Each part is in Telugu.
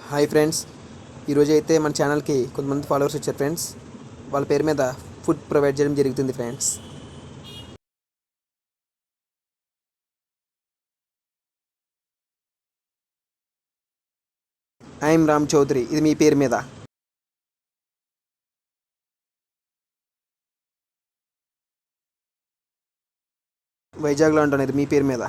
హాయ్ ఫ్రెండ్స్, ఈరోజు అయితే మన ఛానల్కి కొంతమంది ఫాలోవర్స్ వచ్చారు ఫ్రెండ్స్. వాళ్ళ పేరు మీద ఫుడ్ ప్రొవైడ్ చేయడం జరుగుతుంది ఫ్రెండ్స్. ఐఎమ్ రామ్ చౌదరి, ఇది మీ పేరు మీద. వైజాగ్లో ఉంటాను, ఇది మీ పేరు మీద.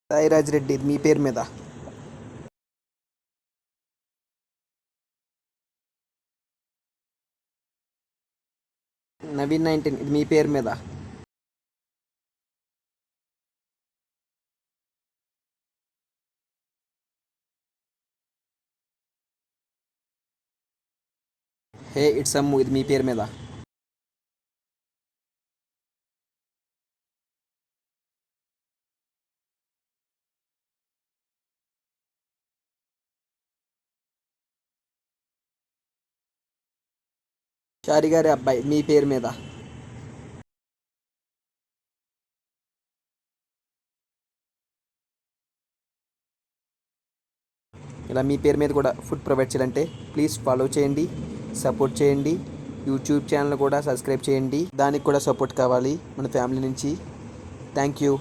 సాయిరాజ్ రెడ్డి, ఇది మీ పేరు మీద. నవీన్ 19, ఇది మీ పేరు మీద. హే ఇట్స్ అమ్ము, ఇది మీ పేరు మీద. చారి గారి అబ్బాయి, మీ పేరు మీద. ఇలా మీ పేరు మీద కూడా ఫుడ్ ప్రొవైడ్ చేయాలంటే ప్లీజ్ ఫాలో చేయండి, సపోర్ట్ చేయండి. యూట్యూబ్ ఛానల్ కూడా సబ్స్క్రైబ్ చేయండి, దానికి కూడా సపోర్ట్ కావాలి మన ఫ్యామిలీ నుంచి. Thank you.